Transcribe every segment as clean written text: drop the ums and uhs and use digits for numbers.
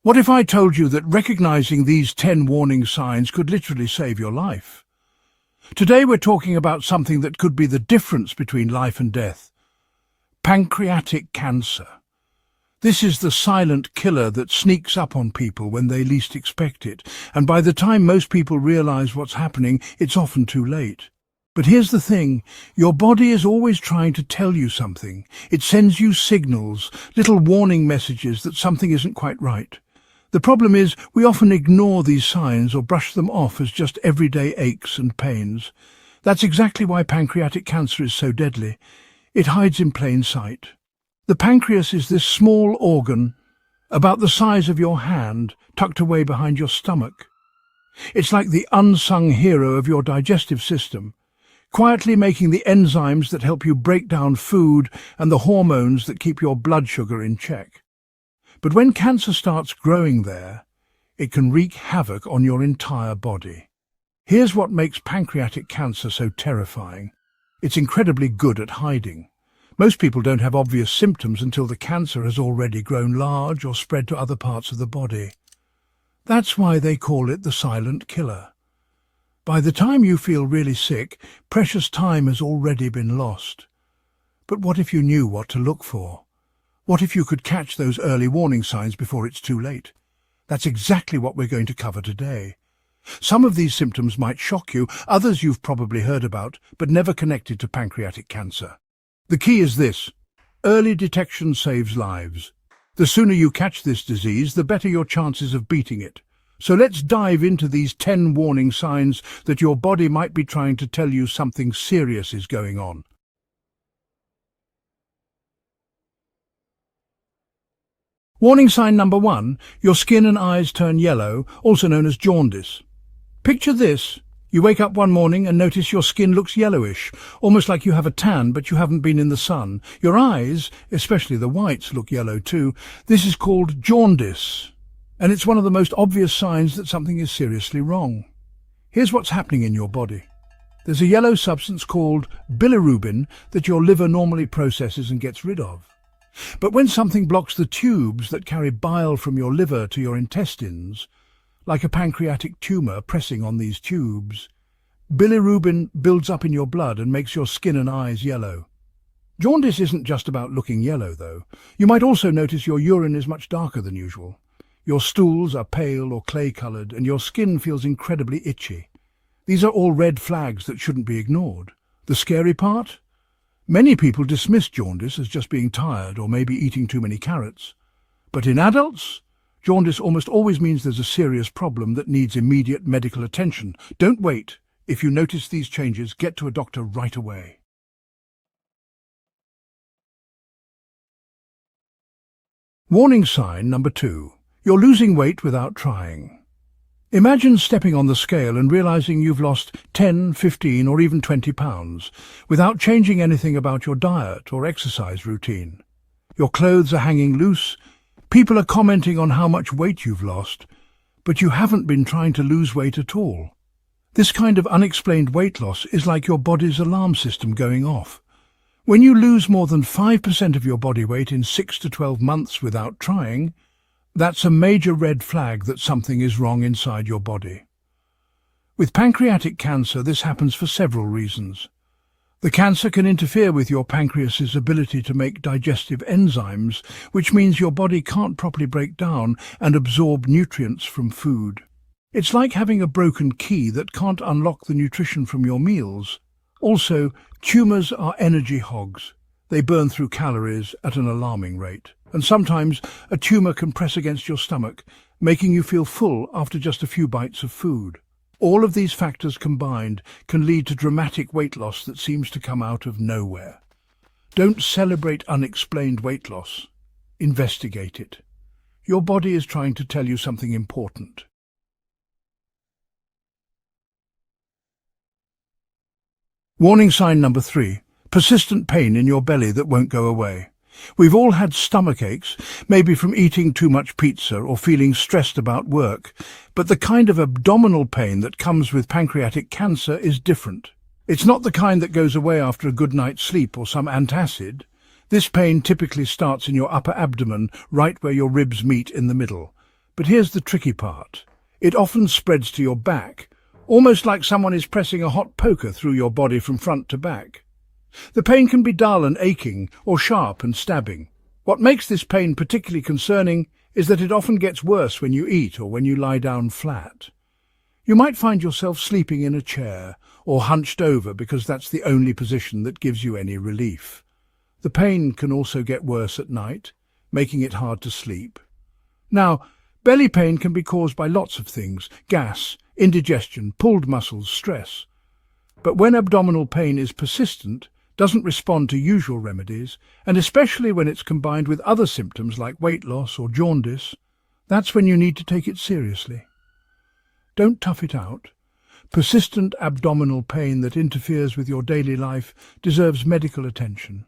What if I told you that recognizing these 10 warning signs could literally save your life? Today we're talking about something that could be the difference between life and death. Pancreatic cancer. This is the silent killer that sneaks up on people when they least expect it, and by the time most people realize what's happening, it's often too late. But here's the thing, your body is always trying to tell you something. It sends you signals, little warning messages that something isn't quite right. The problem is, we often ignore these signs or brush them off as just everyday aches and pains. That's exactly why pancreatic cancer is so deadly. It hides in plain sight. The pancreas is this small organ, about the size of your hand, tucked away behind your stomach. It's like the unsung hero of your digestive system, quietly making the enzymes that help you break down food and the hormones that keep your blood sugar in check. But when cancer starts growing there, it can wreak havoc on your entire body. Here's what makes pancreatic cancer so terrifying. It's incredibly good at hiding. Most people don't have obvious symptoms until the cancer has already grown large or spread to other parts of the body. That's why they call it the silent killer. By the time you feel really sick, precious time has already been lost. But what if you knew what to look for? What if you could catch those early warning signs before it's too late? That's exactly what we're going to cover today. Some of these symptoms might shock you, others you've probably heard about, but never connected to pancreatic cancer. The key is this: early detection saves lives. The sooner you catch this disease, the better your chances of beating it. So let's dive into these 10 warning signs that your body might be trying to tell you something serious is going on. Warning sign number 1, your skin and eyes turn yellow, also known as jaundice. Picture this. You wake up one morning and notice your skin looks yellowish, almost like you have a tan but you haven't been in the sun. Your eyes, especially the whites, look yellow too. This is called jaundice, and it's one of the most obvious signs that something is seriously wrong. Here's what's happening in your body. There's a yellow substance called bilirubin that your liver normally processes and gets rid of. But when something blocks the tubes that carry bile from your liver to your intestines, like a pancreatic tumor pressing on these tubes, bilirubin builds up in your blood and makes your skin and eyes yellow. Jaundice isn't just about looking yellow, though. You might also notice your urine is much darker than usual. Your stools are pale or clay-coloured, and your skin feels incredibly itchy. These are all red flags that shouldn't be ignored. The scary part? Many people dismiss jaundice as just being tired or maybe eating too many carrots. But in adults, jaundice almost always means there's a serious problem that needs immediate medical attention. Don't wait. If you notice these changes, get to a doctor right away. Warning sign number 2. You're losing weight without trying. Imagine stepping on the scale and realizing you've lost 10, 15 or even 20 pounds without changing anything about your diet or exercise routine. Your clothes are hanging loose, people are commenting on how much weight you've lost, but you haven't been trying to lose weight at all. This kind of unexplained weight loss is like your body's alarm system going off. When you lose more than 5% of your body weight in 6 to 12 months without trying, that's a major red flag that something is wrong inside your body. With pancreatic cancer, this happens for several reasons. The cancer can interfere with your pancreas's ability to make digestive enzymes, which means your body can't properly break down and absorb nutrients from food. It's like having a broken key that can't unlock the nutrition from your meals. Also, tumours are energy hogs. They burn through calories at an alarming rate. And sometimes a tumour can press against your stomach, making you feel full after just a few bites of food. All of these factors combined can lead to dramatic weight loss that seems to come out of nowhere. Don't celebrate unexplained weight loss. Investigate it. Your body is trying to tell you something important. Warning sign number 3. Persistent pain in your belly that won't go away. We've all had stomach aches, maybe from eating too much pizza or feeling stressed about work, but the kind of abdominal pain that comes with pancreatic cancer is different. It's not the kind that goes away after a good night's sleep or some antacid. This pain typically starts in your upper abdomen, right where your ribs meet in the middle. But here's the tricky part. It often spreads to your back, almost like someone is pressing a hot poker through your body from front to back. The pain can be dull and aching, or sharp and stabbing. What makes this pain particularly concerning is that it often gets worse when you eat or when you lie down flat. You might find yourself sleeping in a chair or hunched over because that's the only position that gives you any relief. The pain can also get worse at night, making it hard to sleep. Now, belly pain can be caused by lots of things: gas, indigestion, pulled muscles, stress. But when abdominal pain is persistent, doesn't respond to usual remedies, and especially when it's combined with other symptoms like weight loss or jaundice, that's when you need to take it seriously. Don't tough it out. Persistent abdominal pain that interferes with your daily life deserves medical attention.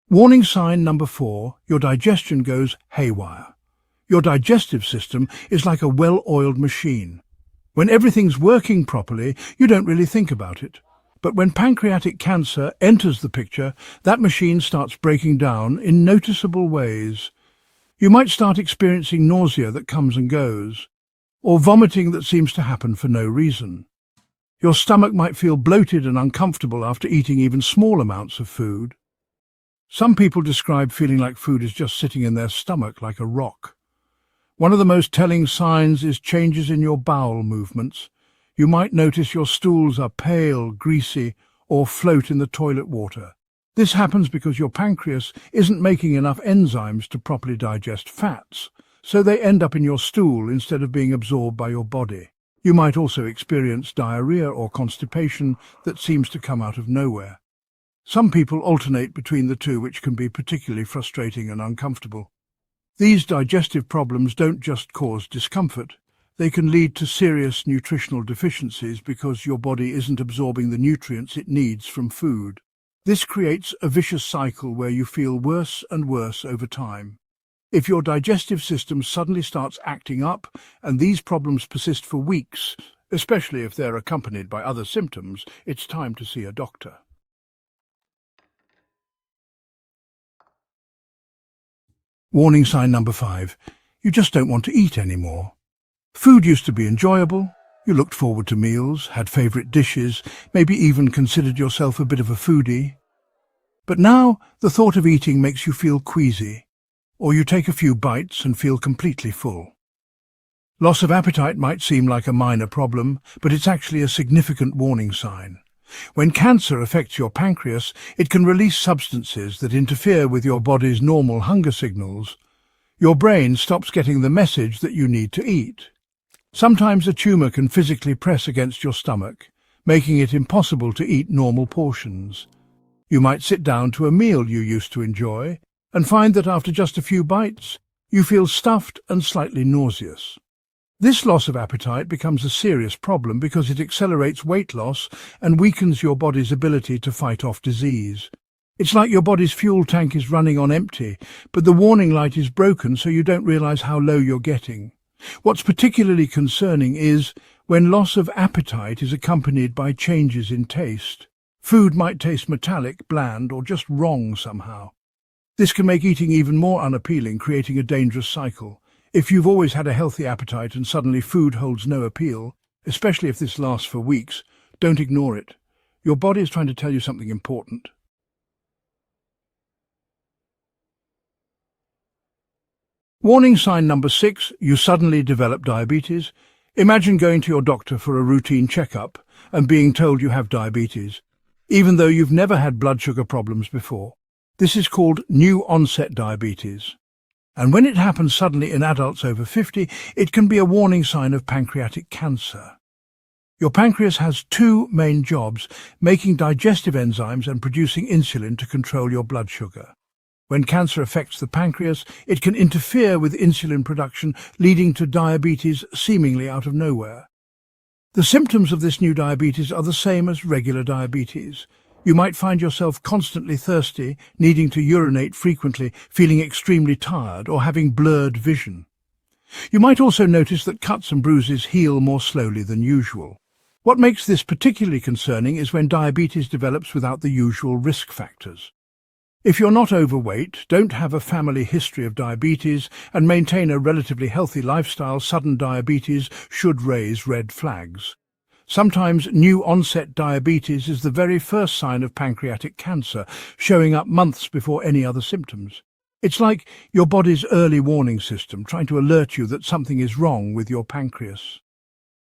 Warning sign number 4, your digestion goes haywire. Your digestive system is like a well-oiled machine. When everything's working properly, you don't really think about it. But when pancreatic cancer enters the picture, that machine starts breaking down in noticeable ways. You might start experiencing nausea that comes and goes, or vomiting that seems to happen for no reason. Your stomach might feel bloated and uncomfortable after eating even small amounts of food. Some people describe feeling like food is just sitting in their stomach like a rock. One of the most telling signs is changes in your bowel movements. You might notice your stools are pale, greasy, or float in the toilet water. This happens because your pancreas isn't making enough enzymes to properly digest fats, so they end up in your stool instead of being absorbed by your body. You might also experience diarrhea or constipation that seems to come out of nowhere. Some people alternate between the two, which can be particularly frustrating and uncomfortable. These digestive problems don't just cause discomfort. They can lead to serious nutritional deficiencies because your body isn't absorbing the nutrients it needs from food. This creates a vicious cycle where you feel worse and worse over time. If your digestive system suddenly starts acting up and these problems persist for weeks, especially if they're accompanied by other symptoms, it's time to see a doctor. Warning sign number 5. You just don't want to eat anymore. Food used to be enjoyable. You looked forward to meals, had favourite dishes, maybe even considered yourself a bit of a foodie. But now the thought of eating makes you feel queasy, or you take a few bites and feel completely full. Loss of appetite might seem like a minor problem, but it's actually a significant warning sign. When cancer affects your pancreas, it can release substances that interfere with your body's normal hunger signals. Your brain stops getting the message that you need to eat. Sometimes a tumour can physically press against your stomach, making it impossible to eat normal portions. You might sit down to a meal you used to enjoy and find that after just a few bites, you feel stuffed and slightly nauseous. This loss of appetite becomes a serious problem because it accelerates weight loss and weakens your body's ability to fight off disease. It's like your body's fuel tank is running on empty, but the warning light is broken so you don't realize how low you're getting. What's particularly concerning is when loss of appetite is accompanied by changes in taste. Food might taste metallic, bland, or just wrong somehow. This can make eating even more unappealing, creating a dangerous cycle. If you've always had a healthy appetite and suddenly food holds no appeal, especially if this lasts for weeks, don't ignore it. Your body is trying to tell you something important. Warning sign number 6, you suddenly develop diabetes. Imagine going to your doctor for a routine checkup and being told you have diabetes, even though you've never had blood sugar problems before. This is called new onset diabetes. And when it happens suddenly in adults over 50, it can be a warning sign of pancreatic cancer. Your pancreas has 2 main jobs, making digestive enzymes and producing insulin to control your blood sugar. When cancer affects the pancreas, it can interfere with insulin production, leading to diabetes seemingly out of nowhere. The symptoms of this new diabetes are the same as regular diabetes. You might find yourself constantly thirsty, needing to urinate frequently, feeling extremely tired, or having blurred vision. You might also notice that cuts and bruises heal more slowly than usual. What makes this particularly concerning is when diabetes develops without the usual risk factors. If you're not overweight, don't have a family history of diabetes, and maintain a relatively healthy lifestyle, sudden diabetes should raise red flags. Sometimes new onset diabetes is the very first sign of pancreatic cancer, showing up months before any other symptoms. It's like your body's early warning system trying to alert you that something is wrong with your pancreas.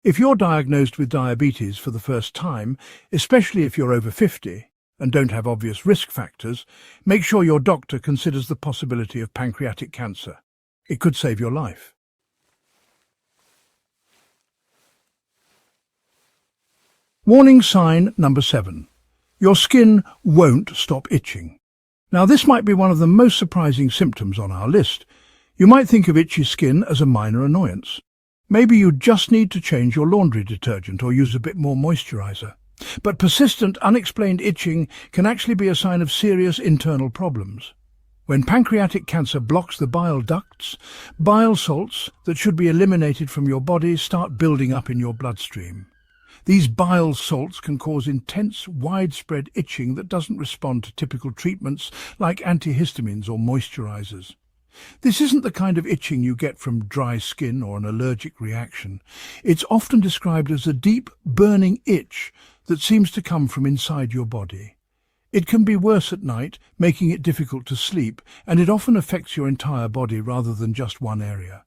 If you're diagnosed with diabetes for the first time, especially if you're over 50 and don't have obvious risk factors, make sure your doctor considers the possibility of pancreatic cancer. It could save your life. Warning sign number 7. Your skin won't stop itching. Now, this might be one of the most surprising symptoms on our list. You might think of itchy skin as a minor annoyance. Maybe you just need to change your laundry detergent or use a bit more moisturizer. But persistent, unexplained itching can actually be a sign of serious internal problems. When pancreatic cancer blocks the bile ducts, bile salts that should be eliminated from your body start building up in your bloodstream. These bile salts can cause intense, widespread itching that doesn't respond to typical treatments like antihistamines or moisturizers. This isn't the kind of itching you get from dry skin or an allergic reaction. It's often described as a deep, burning itch that seems to come from inside your body. It can be worse at night, making it difficult to sleep, and it often affects your entire body rather than just one area.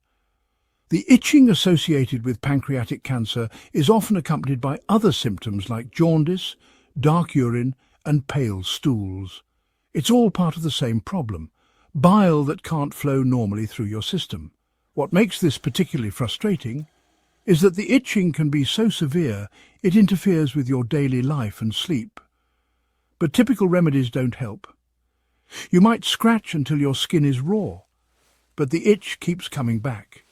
The itching associated with pancreatic cancer is often accompanied by other symptoms like jaundice, dark urine, and pale stools. It's all part of the same problem: bile that can't flow normally through your system. What makes this particularly frustrating is that the itching can be so severe it interferes with your daily life and sleep. But typical remedies don't help. You might scratch until your skin is raw, but the itch keeps coming back.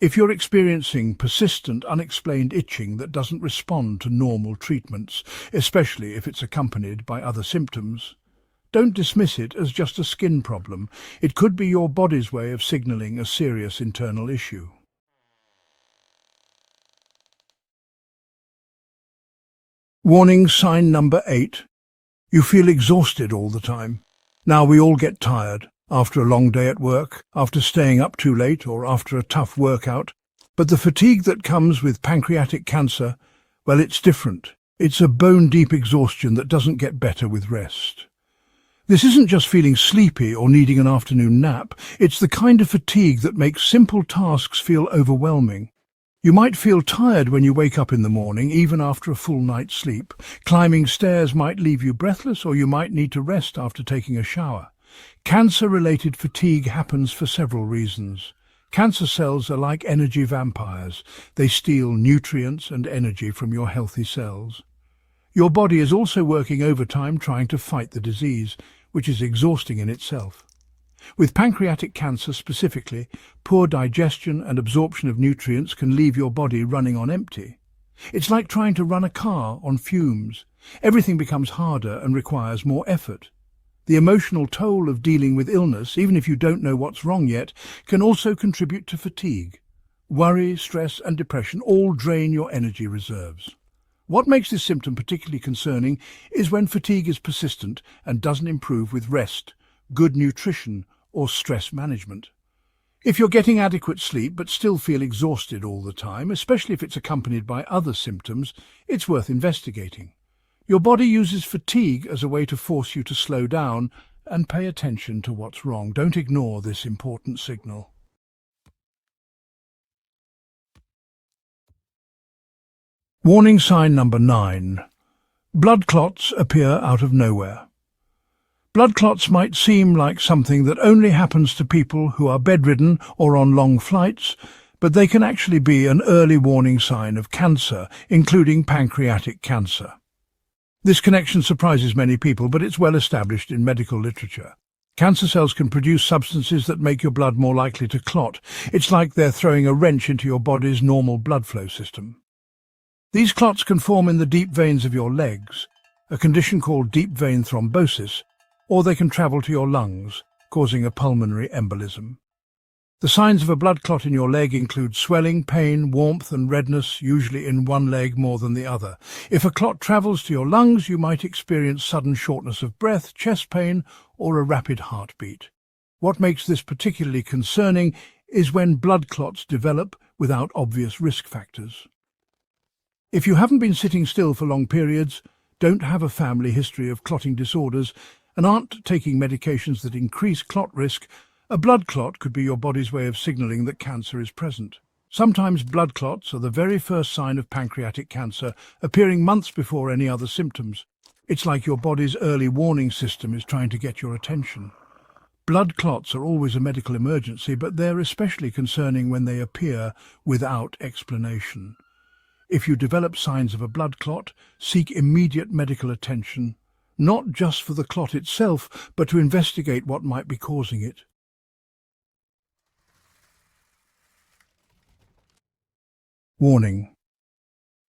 If you're experiencing persistent, unexplained itching that doesn't respond to normal treatments, especially if it's accompanied by other symptoms, don't dismiss it as just a skin problem. It could be your body's way of signaling a serious internal issue. Warning sign number 8. You feel exhausted all the time. Now, we all get tired after a long day at work, after staying up too late, or after a tough workout. But the fatigue that comes with pancreatic cancer, well, it's different. It's a bone-deep exhaustion that doesn't get better with rest. This isn't just feeling sleepy or needing an afternoon nap. It's the kind of fatigue that makes simple tasks feel overwhelming. You might feel tired when you wake up in the morning, even after a full night's sleep. Climbing stairs might leave you breathless, or you might need to rest after taking a shower. Cancer-related fatigue happens for several reasons. Cancer cells are like energy vampires. They steal nutrients and energy from your healthy cells. Your body is also working overtime trying to fight the disease, which is exhausting in itself. With pancreatic cancer specifically, poor digestion and absorption of nutrients can leave your body running on empty. It's like trying to run a car on fumes. Everything becomes harder and requires more effort. The emotional toll of dealing with illness, even if you don't know what's wrong yet, can also contribute to fatigue. Worry, stress, and depression all drain your energy reserves. What makes this symptom particularly concerning is when fatigue is persistent and doesn't improve with rest, good nutrition, or stress management. If you're getting adequate sleep but still feel exhausted all the time, especially if it's accompanied by other symptoms, it's worth investigating. Your body uses fatigue as a way to force you to slow down and pay attention to what's wrong. Don't ignore this important signal. Warning sign number 9. Blood clots appear out of nowhere. Blood clots might seem like something that only happens to people who are bedridden or on long flights, but they can actually be an early warning sign of cancer, including pancreatic cancer. This connection surprises many people, but it's well established in medical literature. Cancer cells can produce substances that make your blood more likely to clot. It's like they're throwing a wrench into your body's normal blood flow system. These clots can form in the deep veins of your legs, a condition called deep vein thrombosis, or they can travel to your lungs, causing a pulmonary embolism. The signs of a blood clot in your leg include swelling, pain, warmth and redness, usually in one leg more than the other. If a clot travels to your lungs, you might experience sudden shortness of breath, chest pain, or a rapid heartbeat. What makes this particularly concerning is when blood clots develop without obvious risk factors. If you haven't been sitting still for long periods, don't have a family history of clotting disorders, and aren't taking medications that increase clot risk, a blood clot could be your body's way of signaling that cancer is present. Sometimes blood clots are the very first sign of pancreatic cancer, appearing months before any other symptoms. It's like your body's early warning system is trying to get your attention. Blood clots are always a medical emergency, but they're especially concerning when they appear without explanation. If you develop signs of a blood clot, seek immediate medical attention, not just for the clot itself, but to investigate what might be causing it. Warning.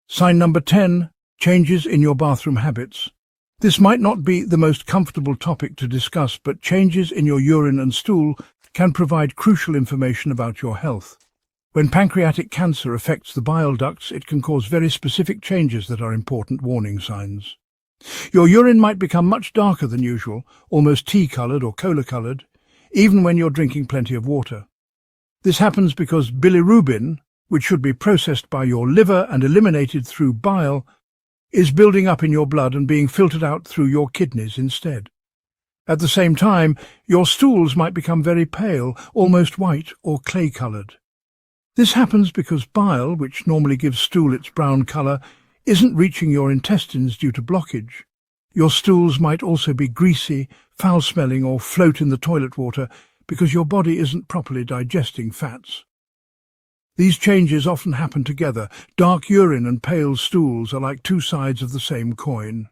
Sign number 10, changes in your bathroom habits. This might not be the most comfortable topic to discuss, but changes in your urine and stool can provide crucial information about your health. When pancreatic cancer affects the bile ducts, it can cause very specific changes that are important warning signs. Your urine might become much darker than usual, almost tea-coloured or cola-coloured, even when you're drinking plenty of water. This happens because bilirubin, which should be processed by your liver and eliminated through bile, is building up in your blood and being filtered out through your kidneys instead. At the same time, your stools might become very pale, almost white or clay-coloured. This happens because bile, which normally gives stool its brown colour, isn't reaching your intestines due to blockage. Your stools might also be greasy, foul-smelling or float in the toilet water because your body isn't properly digesting fats. These changes often happen together. Dark urine and pale stools are like two sides of the same coin.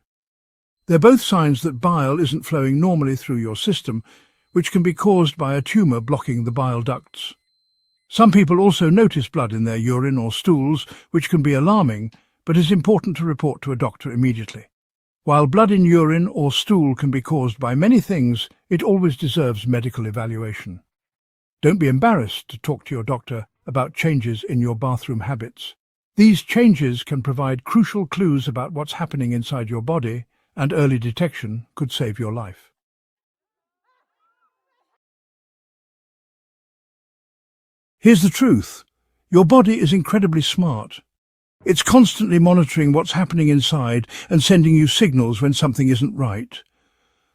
They're both signs that bile isn't flowing normally through your system, which can be caused by a tumour blocking the bile ducts. Some people also notice blood in their urine or stools, which can be alarming, but is important to report to a doctor immediately. While blood in urine or stool can be caused by many things, it always deserves medical evaluation. Don't be embarrassed to talk to your doctor about changes in your bathroom habits. These changes can provide crucial clues about what's happening inside your body, and early detection could save your life. Here's the truth. Your body is incredibly smart. It's constantly monitoring what's happening inside and sending you signals when something isn't right.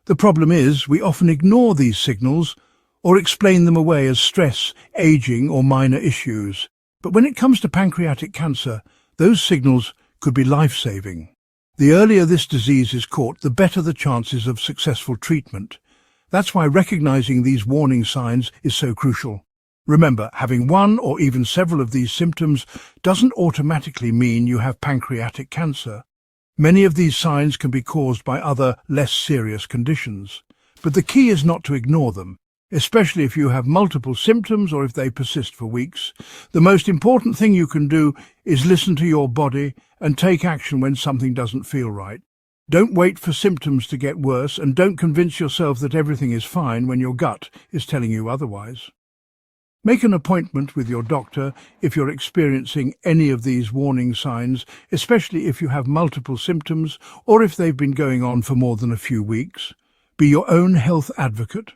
The problem is, we often ignore these signals or explain them away as stress, aging, or minor issues. But when it comes to pancreatic cancer, those signals could be life-saving. The earlier this disease is caught, the better the chances of successful treatment. That's why recognizing these warning signs is so crucial. Remember, having one or even several of these symptoms doesn't automatically mean you have pancreatic cancer. Many of these signs can be caused by other, less serious conditions. But the key is not to ignore them, especially if you have multiple symptoms or if they persist for weeks. The most important thing you can do is listen to your body and take action when something doesn't feel right. Don't wait for symptoms to get worse, and don't convince yourself that everything is fine when your gut is telling you otherwise. Make an appointment with your doctor if you're experiencing any of these warning signs, especially if you have multiple symptoms or if they've been going on for more than a few weeks. Be your own health advocate.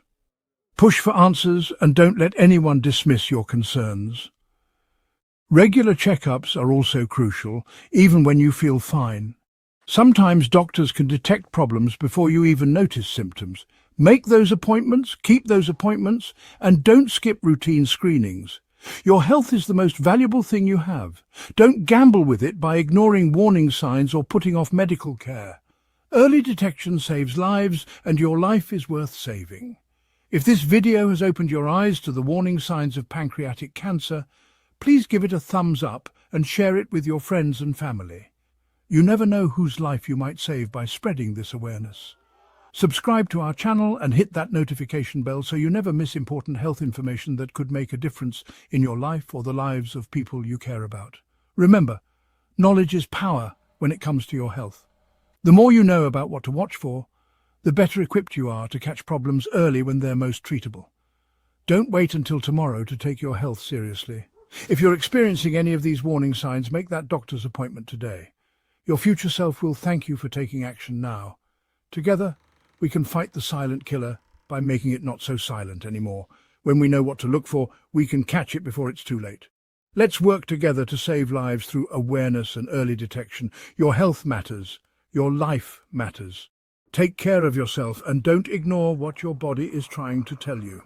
Push for answers and don't let anyone dismiss your concerns. Regular checkups are also crucial, even when you feel fine. Sometimes doctors can detect problems before you even notice symptoms. Make those appointments, keep those appointments, and don't skip routine screenings. Your health is the most valuable thing you have. Don't gamble with it by ignoring warning signs or putting off medical care. Early detection saves lives, and your life is worth saving. If this video has opened your eyes to the warning signs of pancreatic cancer, please give it a thumbs up and share it with your friends and family. You never know whose life you might save by spreading this awareness. Subscribe to our channel and hit that notification bell so you never miss important health information that could make a difference in your life or the lives of people you care about. Remember, knowledge is power when it comes to your health. The more you know about what to watch for, the better equipped you are to catch problems early when they're most treatable. Don't wait until tomorrow to take your health seriously. If you're experiencing any of these warning signs, make that doctor's appointment today. Your future self will thank you for taking action now. Together, we can fight the silent killer by making it not so silent anymore. When we know what to look for, we can catch it before it's too late. Let's work together to save lives through awareness and early detection. Your health matters. Your life matters. Take care of yourself and don't ignore what your body is trying to tell you.